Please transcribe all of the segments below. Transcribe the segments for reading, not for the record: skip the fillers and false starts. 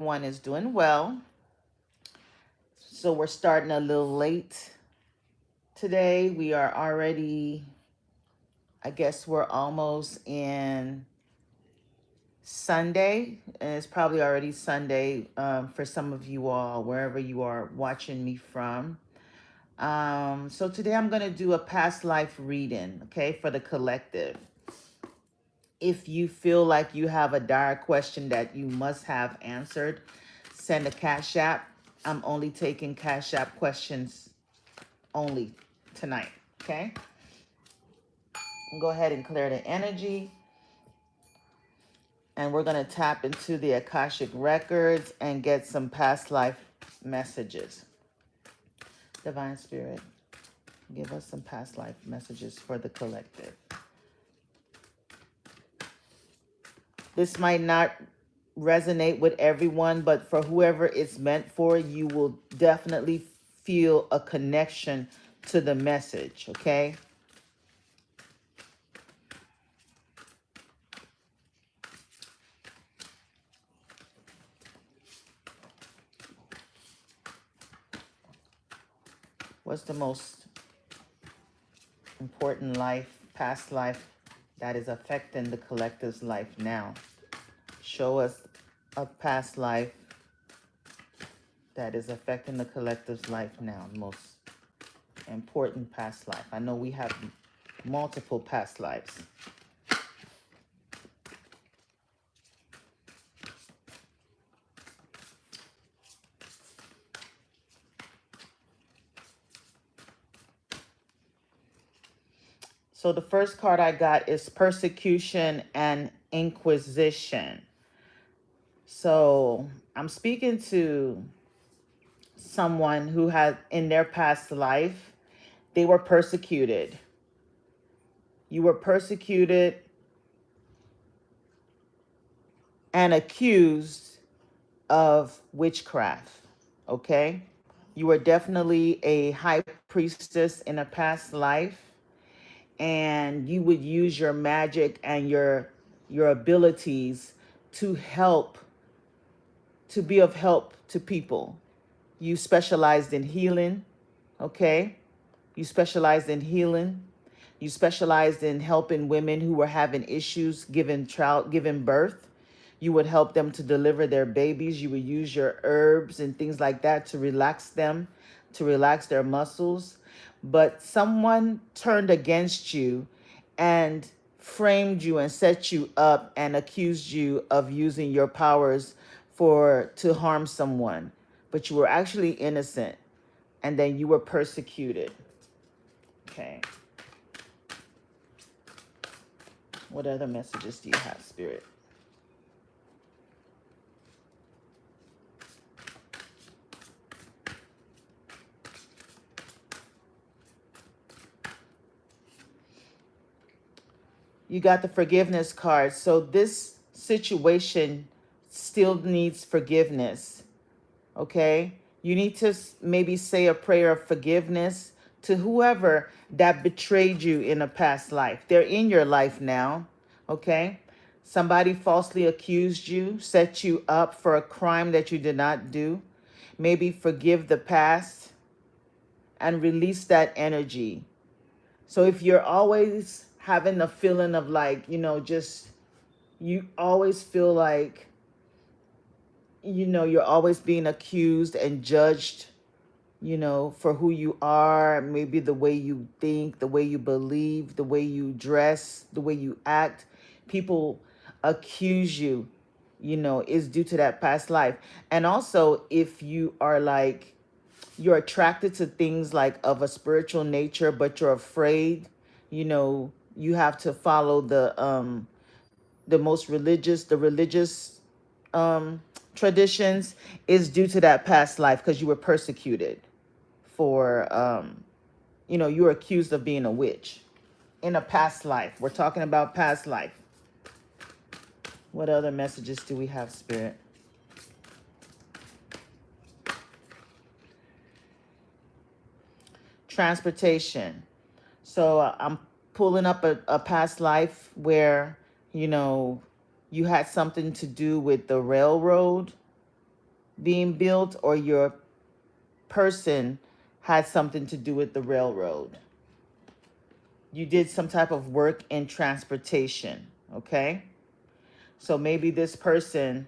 One is doing well. So we're starting a little late today. We are already, I guess we're almost in Sunday. And it's probably already Sunday for some of you all, wherever you are watching me from. So today I'm going to do a past life reading, okay, for the collective. If you feel like you have a dire question that you must have answered, send a Cash App. I'm only taking Cash App questions only tonight, okay? Go ahead and clear the energy. And we're going to tap into the Akashic Records and get some past life messages. Divine Spirit, give us some past life messages for the collective. This might not resonate with everyone, but for whoever it's meant for, you will definitely feel a connection to the message, okay? What's the most important life, past life, that is affecting the collective's life now? Show us a past life that is affecting the collective's life now. Most important past life. I know we have multiple past lives. So the first card I got is persecution and inquisition. So I'm speaking to someone who had in their past life, they were persecuted. You were persecuted and accused of witchcraft, okay? You were definitely a high priestess in a past life, and you would use your magic and your abilities to help, to be of help to people. You specialized in healing, okay? You specialized in healing. You specialized in helping women who were having issues giving birth. You would help them to deliver their babies. You would use your herbs and things like that to relax them, to relax their muscles. But someone turned against you and framed you and set you up and accused you of using your powers to harm someone. But you were actually innocent, and then you were persecuted. Okay. What other messages do you have, Spirit? You got the forgiveness card. So this situation still needs forgiveness. Okay? You need to maybe say a prayer of forgiveness to whoever that betrayed you in a past life. They're in your life now. Okay? Somebody falsely accused you, set you up for a crime that you did not do. Maybe forgive the past and release that energy. So if you're always having a feeling of like, just you always feel like, you're always being accused and judged, for who you are, maybe the way you think, the way you believe, the way you dress, the way you act, people accuse you, is due to that past life. And also, if you are like, you're attracted to things like of a spiritual nature, but you're afraid, you have to follow the religious um traditions, is due to that past life because you were persecuted for you were accused of being a witch in a past life. We're talking about past life. What other messages do we have, Spirit? Transportation. So I'm pulling up a past life where, you had something to do with the railroad. being built, or your person had something to do with the railroad. You did some type of work in transportation, okay? So maybe this person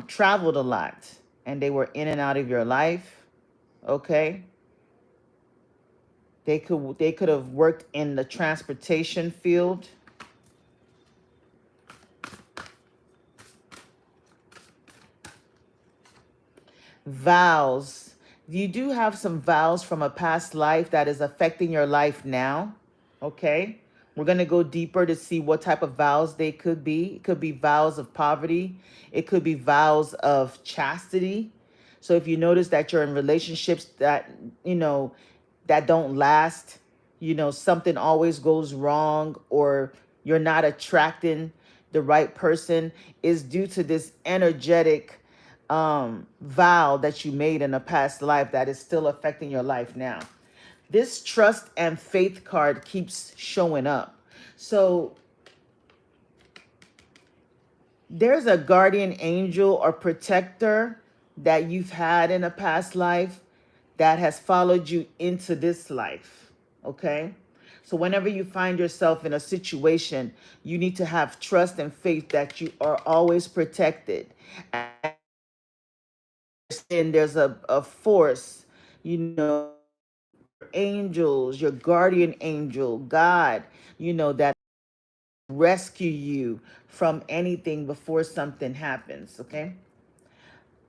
traveled a lot and they were in and out of your life, okay? They could have worked in the transportation field. Vows. You do have some vows from a past life that is affecting your life now. Okay. We're going to go deeper to see what type of vows they could be. It could be vows of poverty. It could be vows of chastity. So if you notice that you're in relationships that, that don't last, something always goes wrong, or you're not attracting the right person, is due to this energetic vow that you made in a past life that is still affecting your life now. This trust and faith card keeps showing up. So there's a guardian angel or protector that you've had in a past life that has followed you into this life. Okay. So whenever you find yourself in a situation, you need to have trust and faith that you are always protected. And there's a force, angels, your guardian angel, God, that rescue you from anything before something happens, okay?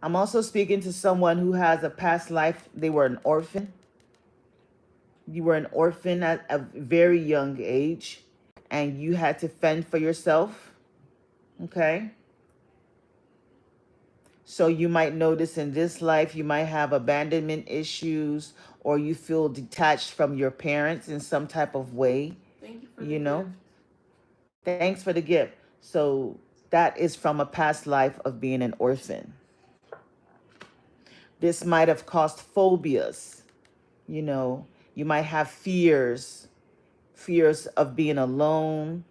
I'm also speaking to someone who has a past life. They were an orphan. You were an orphan at a very young age, and you had to fend for yourself, okay? So you might notice in this life, you might have abandonment issues, or you feel detached from your parents in some type of way. Thank you for the gift. Thanks for the gift. So that is from a past life of being an orphan. This might have caused phobias. You might have fears of being alone,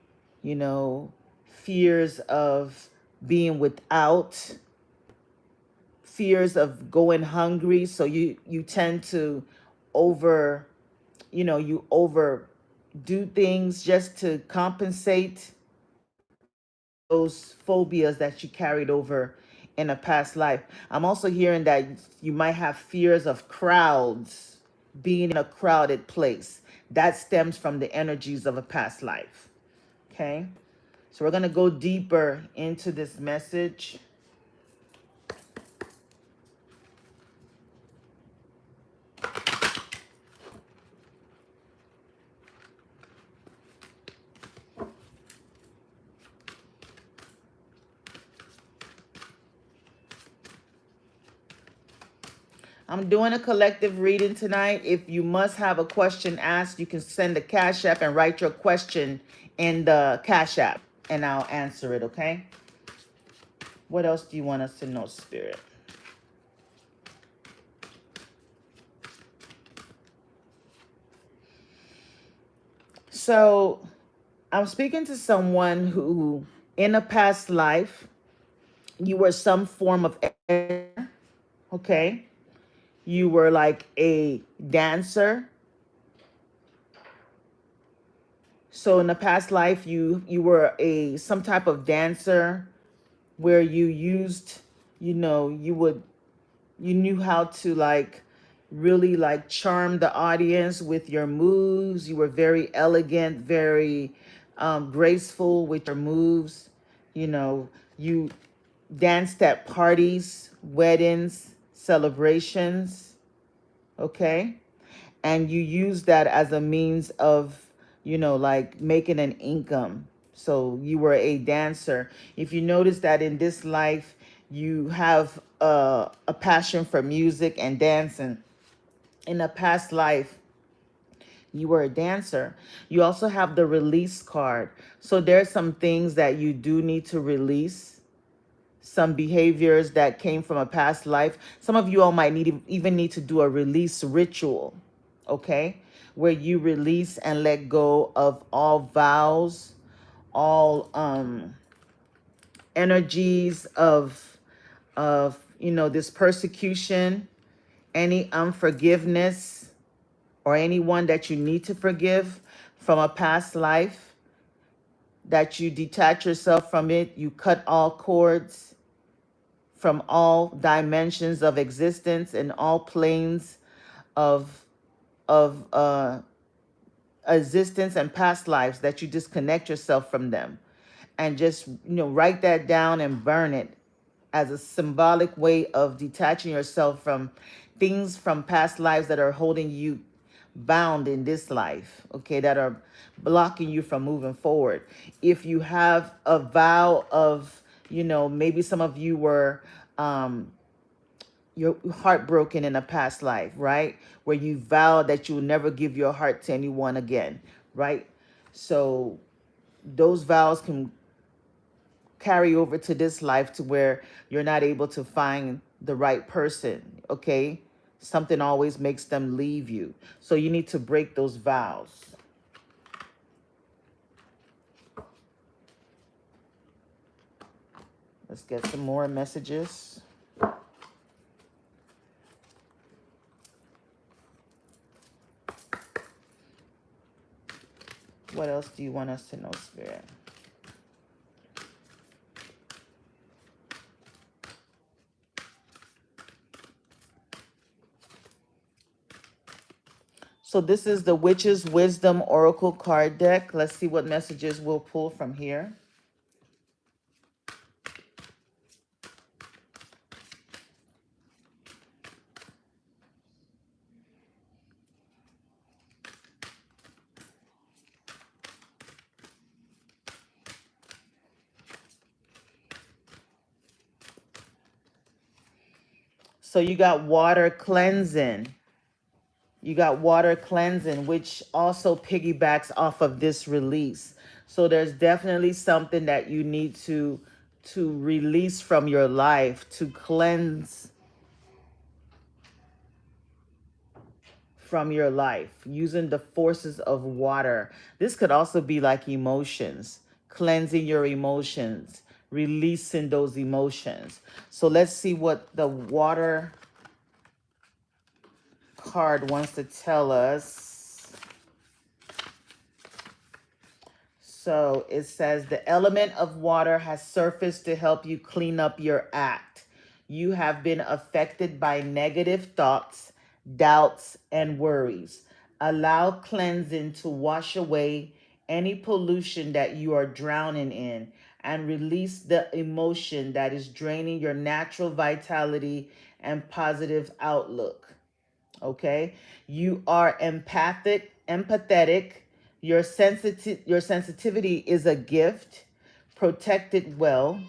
fears of being without, fears of going hungry. So you tend to over do things just to compensate those phobias that you carried over in a past life. I'm also hearing that you might have fears of crowds, being in a crowded place. That stems from the energies of a past life. Okay? So we're going to go deeper into this message. I'm doing a collective reading tonight. If you must have a question asked, you can send a Cash App and write your question in the Cash App, and I'll answer it, okay? What else do you want us to know, Spirit? So I'm speaking to someone who, in a past life, you were some form of, okay? You were like a dancer. So in the past life, you were some type of dancer where you used, you knew how to like really like charm the audience with your moves. You were very elegant, very graceful with your moves. You danced at parties, weddings, celebrations, okay? And you use that as a means of, like making an income. So you were a dancer. If you notice that in this life, you have a passion for music and dancing. In a past life, you were a dancer. You also have the release card. So there's some things that you do need to release, some behaviors that came from a past life. Some of you all might even need to do a release ritual, okay? Where you release and let go of all vows, all energies of this persecution, any unforgiveness, or anyone that you need to forgive from a past life, that you detach yourself from it, you cut all cords from all dimensions of existence and all planes of of existence and past lives, that you disconnect yourself from them, and just write that down and burn it as a symbolic way of detaching yourself from things from past lives that are holding you bound in this life, okay, that are blocking you from moving forward. If you have a vow of, maybe some of you were you're heartbroken in a past life, right? Where you vowed that you will never give your heart to anyone again, right? So those vows can carry over to this life, to where you're not able to find the right person, okay? Something always makes them leave you. So you need to break those vows. Let's get some more messages. What else do you want us to know, Spirit? So this is the Witch's Wisdom Oracle card deck. Let's see what messages we'll pull from here. So you got water cleansing. You got water cleansing, which also piggybacks off of this release. So there's definitely something that you need to release from your life, to cleanse from your life, using the forces of water. This could also be like emotions, cleansing your emotions, releasing those emotions. So let's see what the water card wants to tell us. So it says the element of water has surfaced to help you clean up your act. You have been affected by negative thoughts, doubts, and worries. Allow cleansing to wash away any pollution that you are drowning in, and release the emotion that is draining your natural vitality and positive outlook. Okay, you are empathetic. Your sensitivity is a gift. Protect it well.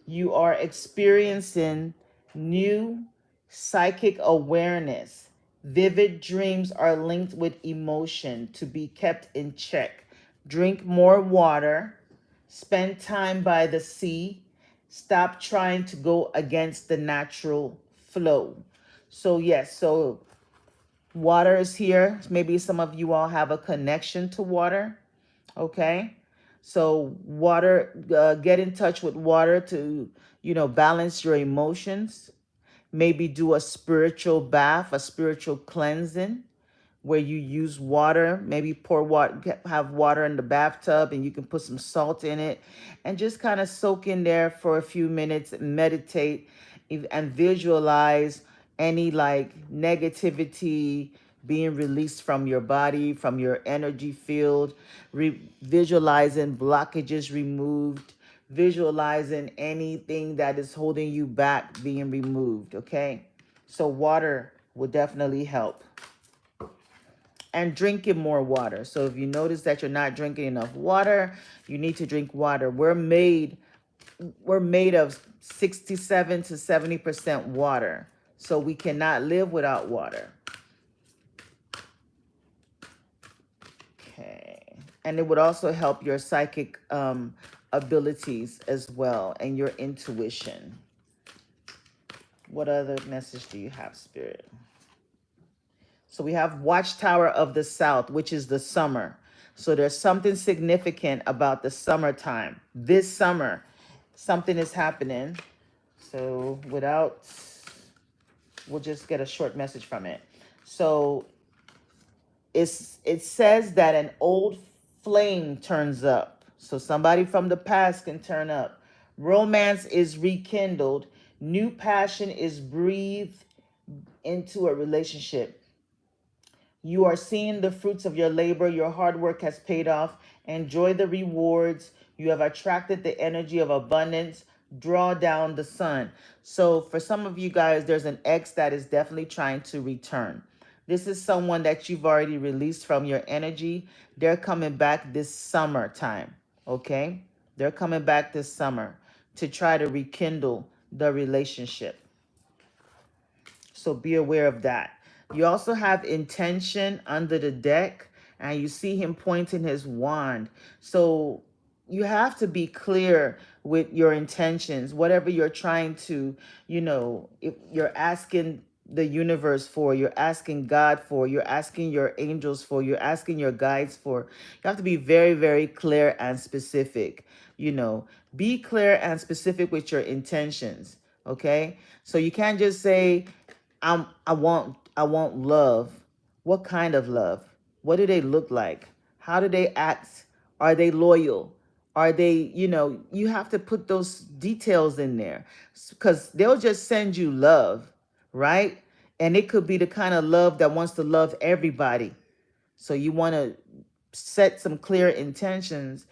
You are experiencing new psychic awareness. Vivid dreams are linked with emotion, to be kept in check. Drink more water. Spend time by the sea. Stop trying to go against the natural flow. So yes, so water is here. Maybe some of you all have a connection to water. Okay. So water, get in touch with water to, balance your emotions. Maybe do a spiritual bath, a spiritual cleansing, where you use water. Maybe pour water, have water in the bathtub, and you can put some salt in it and just kind of soak in there for a few minutes, meditate, and visualize any like negativity being released from your body, from your energy field, visualizing blockages removed, visualizing anything that is holding you back being removed. Okay. So water will definitely help. And drinking more water. So if you notice that you're not drinking enough water, you need to drink water. We're made of 67 to 70% water. So we cannot live without water. Okay. And it would also help your psychic abilities as well, and your intuition. What other message do you have, Spirit? So we have Watchtower of the South, which is the summer. So there's something significant about the summertime. This summer, something is happening. So we'll just get a short message from it. So it says that an old flame turns up. So somebody from the past can turn up. Romance is rekindled. New passion is breathed into a relationship. You are seeing the fruits of your labor. Your hard work has paid off. Enjoy the rewards. You have attracted the energy of abundance. Draw down the sun. So, for some of you guys, there's an ex that is definitely trying to return. This is someone that you've already released from your energy. They're coming back this summertime. Okay? They're coming back this summer to try to rekindle the relationship. So be aware of that. You also have intention under the deck, and you see him pointing his wand. So you have to be clear with your intentions, whatever you're trying to, if you're asking the universe for, you're asking God for, you're asking your angels for, you're asking your guides for. You have to be very, very clear and specific. Be clear and specific with your intentions. Okay. So you can't just say, I want love. What kind of love? What do they look like? How do they act? Are they loyal? Are they, you have to put those details in there because they'll just send you love, right? And it could be the kind of love that wants to love everybody. So you want to set some clear intentions.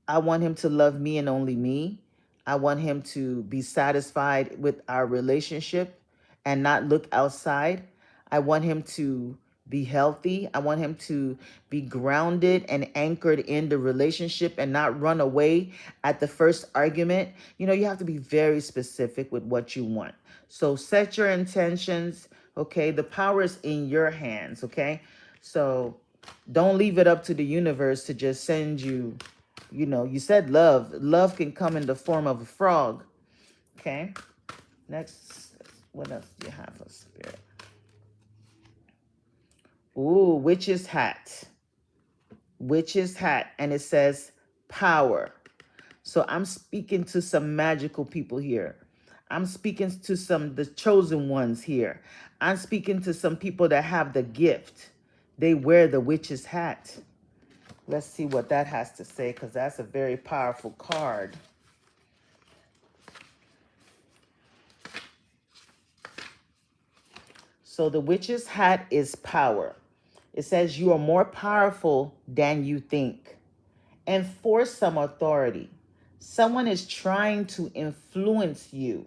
I want him to love me and only me. I want him to be satisfied with our relationship and not look outside. I want him to be healthy. I want him to be grounded and anchored in the relationship and not run away at the first argument. You have to be very specific with what you want. So set your intentions, okay? The power is in your hands, okay? So don't leave it up to the universe to just send you. You said love. Love can come in the form of a frog. Okay. Next, what else do you have for spirit? Ooh, witch's hat. Witch's hat. And it says power. So I'm speaking to some magical people here. I'm speaking to the chosen ones here. I'm speaking to some people that have the gift. They wear the witch's hat. Let's see what that has to say, because that's a very powerful card. So the witch's hat is power. It says you are more powerful than you think. Enforce some authority. Someone is trying to influence you.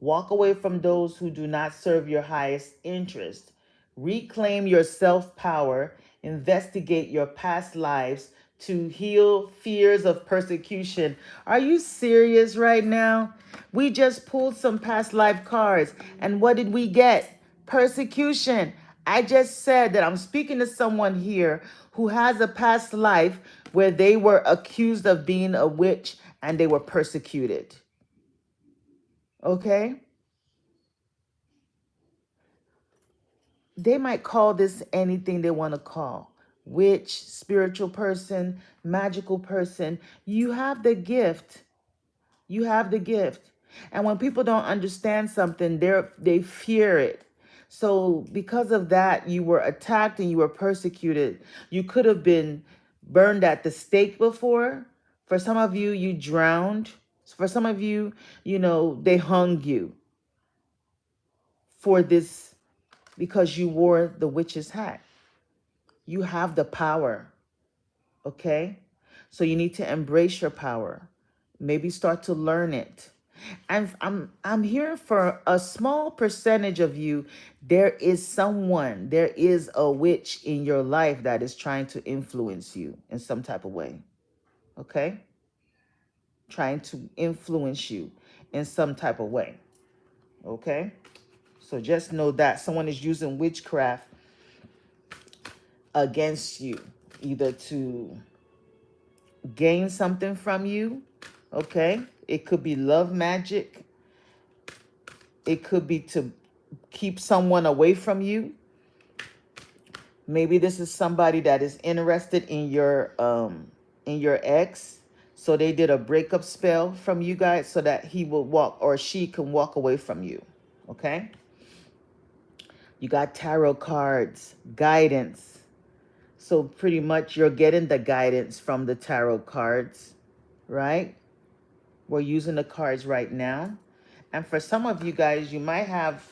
Walk away from those who do not serve your highest interest. Reclaim your self-power. Investigate your past lives to heal fears of persecution. Are you serious right now? We just pulled some past life cards, and what did we get? Persecution. I just said that I'm speaking to someone here who has a past life where they were accused of being a witch and they were persecuted. Okay? They might call this anything they want to call. Witch, spiritual person, magical person. You have the gift. You have the gift. And when people don't understand something, they fear it. So because of that, you were attacked and you were persecuted. You could have been burned at the stake before. For some of you, you drowned. For some of you, they hung you for this because you wore the witch's hat. You have the power, okay? So you need to embrace your power. Maybe start to learn it. And I'm here for a small percentage of you. There is a witch in your life that is trying to influence you in some type of way, okay? Trying to influence you in some type of way, okay? So just know that someone is using witchcraft against you, either to gain something from you, okay? It could be love magic. It could be to keep someone away from you. Maybe this is somebody that is interested in your ex. So they did a breakup spell from you guys so that he will walk or she can walk away from you. Okay? You got tarot cards, guidance. So pretty much you're getting the guidance from the tarot cards, right? We're using the cards right now. And for some of you guys, you might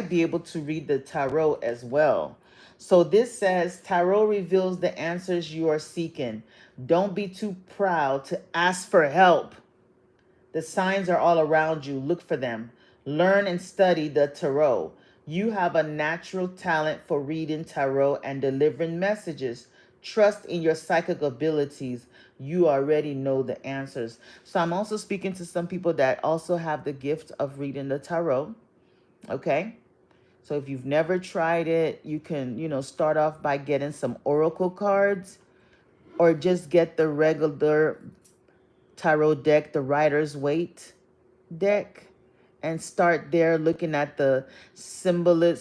be able to read the tarot as well. So this says tarot reveals the answers you are seeking. Don't be too proud to ask for help. The signs are all around you. Look for them. Learn and study the tarot. You have a natural talent for reading tarot and delivering messages. Trust in your psychic abilities. You already know the answers. So I'm also speaking to some people that also have the gift of reading the tarot. Okay? So if you've never tried it, you can, start off by getting some oracle cards or just get the regular tarot deck, the Rider's Waite deck, and start there looking at the symbolism,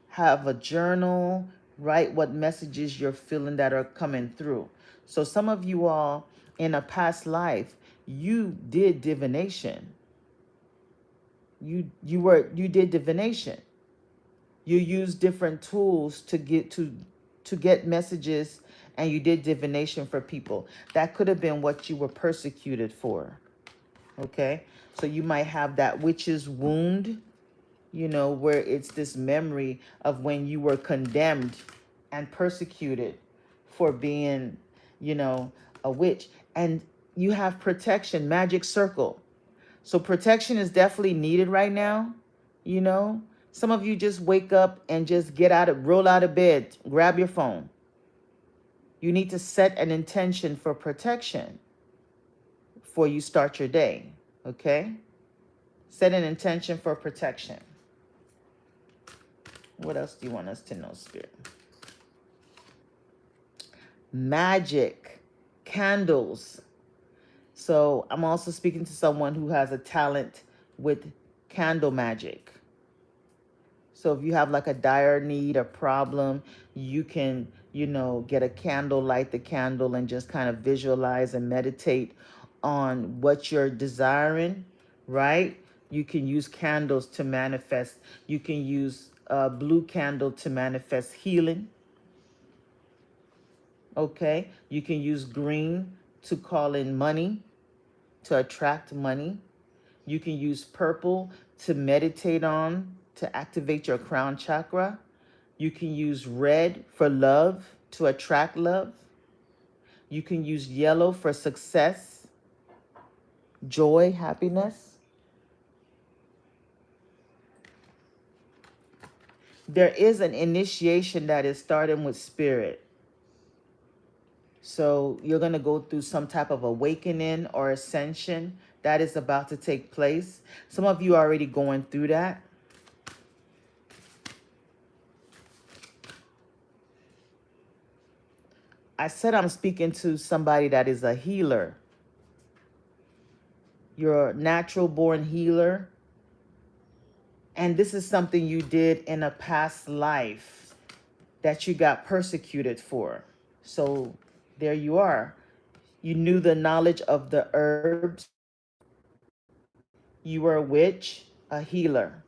have a journal, write what messages you're feeling that are coming through. So some of you all in a past life, you did divination. You did divination. You used different tools to get messages, and you did divination for people. That could have been what you were persecuted for. Okay? So you might have that witch's wound, where it's this memory of when you were condemned and persecuted for being, a witch. And you have protection, magic circle. So protection is definitely needed right now. Some of you just wake up and just roll out of bed, grab your phone. You need to set an intention for protection before you start your day. Okay? Set an intention for protection. What else do you want us to know, Spirit? Magic, candles. So I'm also speaking to someone who has a talent with candle magic. So if you have like a dire need, a problem, you can, get a candle, light the candle, and just kind of visualize and meditate on what you're desiring, right? You can use candles to manifest. You can use a blue candle to manifest healing. Okay? You can use green to call in money, to attract money. You can use purple to meditate on, to activate your crown chakra. You can use red for love, to attract love. You can use yellow for success, joy, happiness. There is an initiation that is starting with spirit. So you're going to go through some type of awakening or ascension that is about to take place. Some of you are already going through that. I said I'm speaking to somebody that is a healer. You're a natural born healer. And this is something you did in a past life that you got persecuted for. So there you are. You knew the knowledge of the herbs. You were a witch, a healer.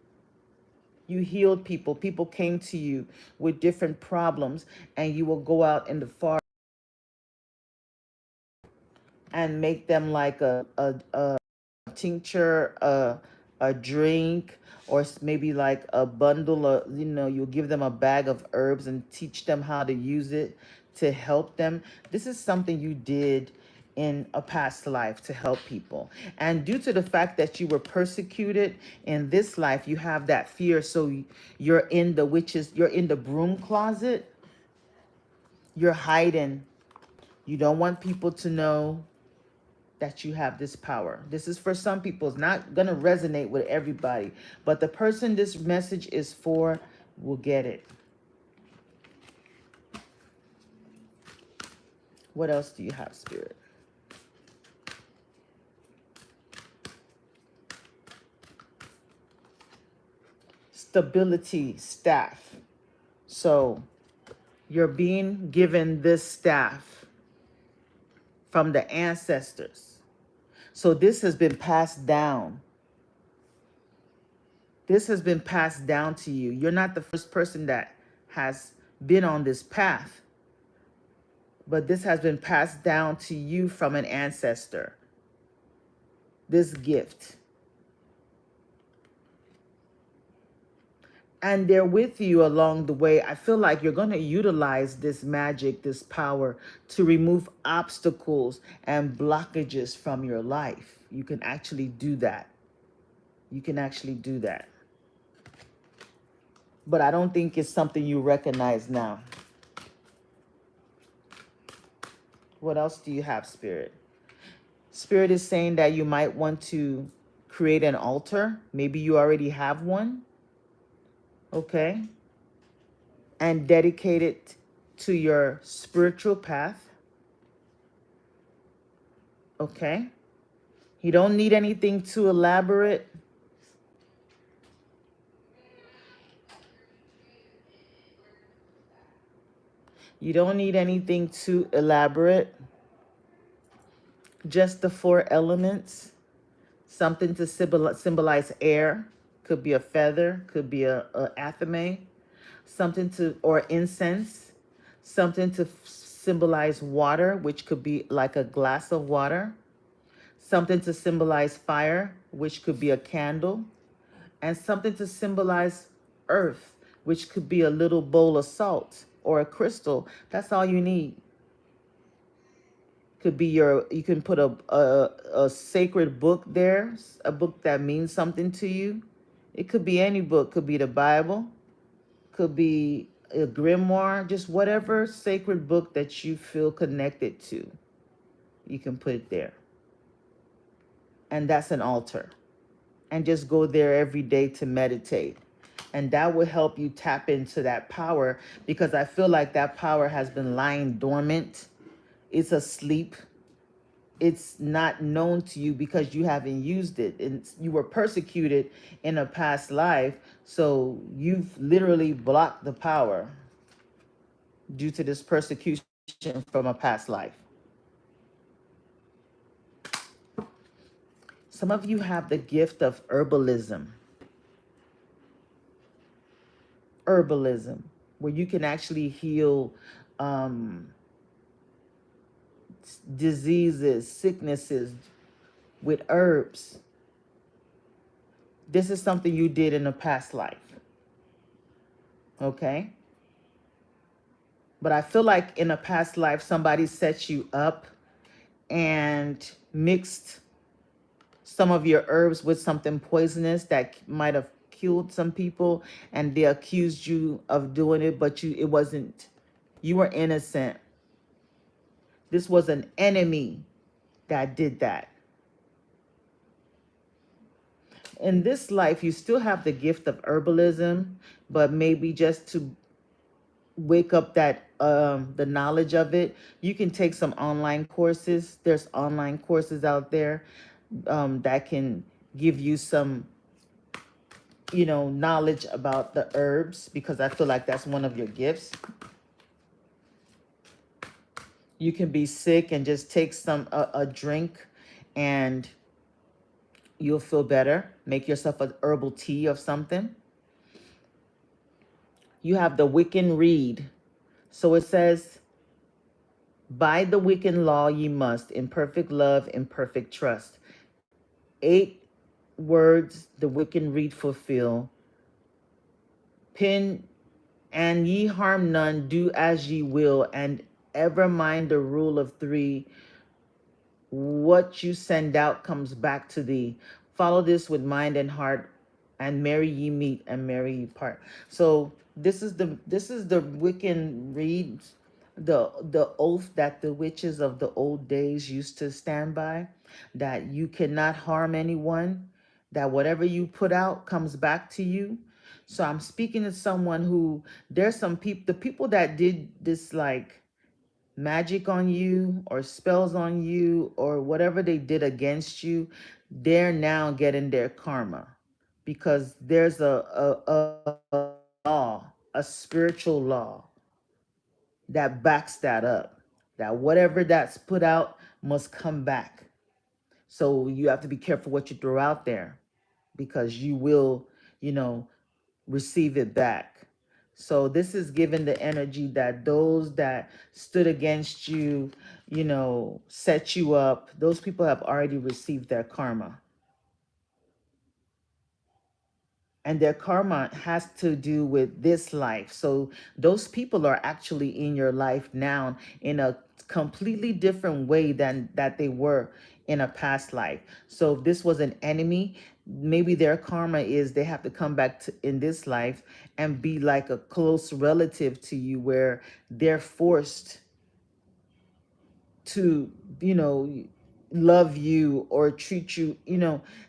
You healed people. People came to you with different problems, and you will go out in the forest and make them like a tincture, a drink, or maybe like a bundle of, you'll give them a bag of herbs and teach them how to use it to help them. This is something you did in a past life to help people. And due to the fact that you were persecuted in this life, you have that fear. So you're in you're in the broom closet. You're hiding. You don't want people to know that you have this power. This is for some people. It's not going to resonate with everybody. But the person this message is for will get it. What else do you have, Spirit? Stability, staff. So you're being given this staff. from the ancestors. So this has been passed down. This has been passed down to you. You're not the first person that has been on this path, but this has been passed down to you from an ancestor. This gift. And they're with you along the way. I feel like you're going to utilize this magic, this power to remove obstacles and blockages from your life. You can actually do that. You can actually do that. But I don't think it's something you recognize now. What else do you have, Spirit? Spirit is saying that you might want to create an altar. Maybe you already have one. Okay. And dedicate it to your spiritual path. Okay. You don't need anything too elaborate. You don't need anything too elaborate. Just the four elements. Something to symbolize air. Could be a feather. Could be a athame. Something to, or incense. Something to symbolize water, which could be like a glass of water. Something to symbolize fire, which could be a candle. And something to symbolize earth, which could be a little bowl of salt or a crystal. That's all you need. Could be you can put a sacred book there, a book that means something to you. It could be any book, could be the Bible, could be a grimoire, just whatever sacred book that you feel connected to. You can put it there. And that's an altar. And just go there every day to meditate. And that will help you tap into that power, because I feel like that power has been lying dormant. It's asleep. It's not known to you because you haven't used it. And you were persecuted in a past life. So you've literally blocked the power due to this persecution from a past life. Some of you have the gift of herbalism. Herbalism, where you can actually heal diseases, sicknesses with herbs. This is something you did in a past life. Okay? But I feel like in a past life, somebody set you up and mixed some of your herbs with something poisonous that might have killed some people, and they accused you of doing it, but it wasn't. You were innocent. This was an enemy that did that. In this life, you still have the gift of herbalism, but maybe just to wake up that the knowledge of it, you can take some online courses. There's online courses out there that can give you some, knowledge about the herbs, because I feel like that's one of your gifts. You can be sick and just take a drink and you'll feel better. Make yourself an herbal tea of something. You have the Wiccan reed. So it says, by the Wiccan law ye must, in perfect love, in perfect trust. 8 words the Wiccan reed fulfill. Pin, and ye harm none, do as ye will, and ever mind the rule of 3. What you send out comes back to thee. Follow this with mind and heart, and merry ye meet and merry ye part. So this is the Wiccan reed, the oath that the witches of the old days used to stand by, that you cannot harm anyone, that whatever you put out comes back to you. So I'm speaking to someone who, there's some people, the people that did this like magic on you or spells on you or whatever they did against you, they're now getting their karma, because there's a law, a spiritual law that backs that up. That whatever that's put out must come back. So you have to be careful what you throw out there, because you will, you know, receive it back. So this is given the energy that those that stood against you, set you up, those people have already received their karma. And their karma has to do with this life. So those people are actually in your life now in a completely different way than that they were in a past life. So if this was an enemy, maybe their karma is they have to come back to, in this life, and be like a close relative to you, where they're forced to, love you or treat you,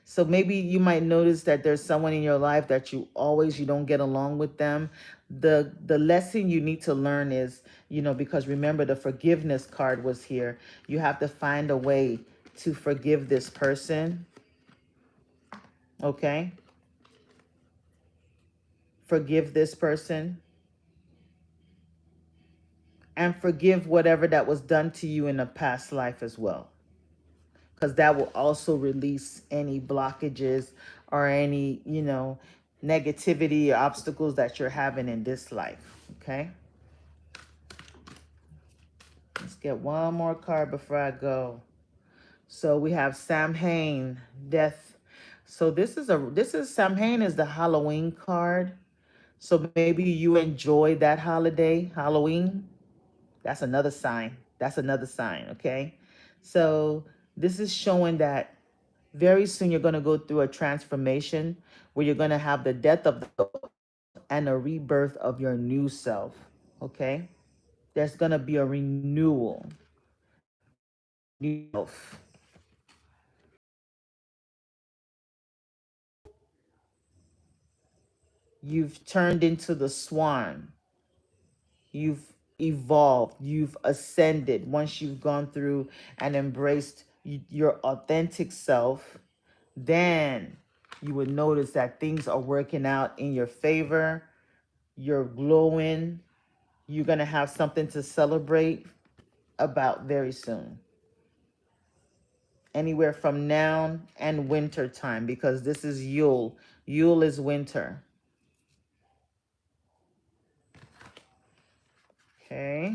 so maybe you might notice that there's someone in your life that you don't get along with them. The lesson you need to learn is, because remember, the forgiveness card was here. You have to find a way to forgive this person. Okay, forgive this person, and forgive whatever that was done to you in a past life as well, because that will also release any blockages or any, negativity or obstacles that you're having in this life. Okay. Let's get one more card before I go. So we have Samhain, death. So this is Samhain is the Halloween card. So maybe you enjoy that holiday, Halloween. That's another sign. That's another sign. Okay. So this is showing that very soon you're going to go through a transformation where you're going to have the death of the and a rebirth of your new self. Okay. There's going to be a renewal. New self. You've turned into the swan. You've evolved. You've ascended once you've gone through and embraced your authentic self. Then you would notice that things are working out in your favor. You're glowing. You're going to have something to celebrate about very soon. Anywhere from now and winter time, because this is Yule. Yule is winter. Okay.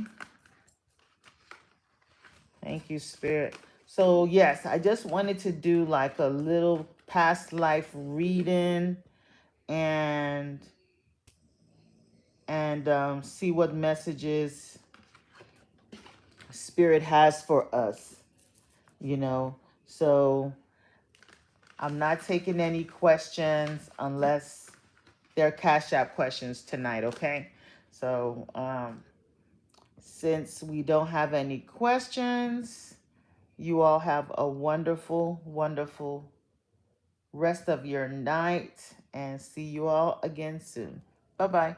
Thank you, Spirit. So yes, I just wanted to do like a little past life reading, and see what messages Spirit has for us. So I'm not taking any questions unless they're Cash App questions tonight. Okay. So since we don't have any questions, you all have a wonderful, wonderful rest of your night, and see you all again soon. Bye-bye.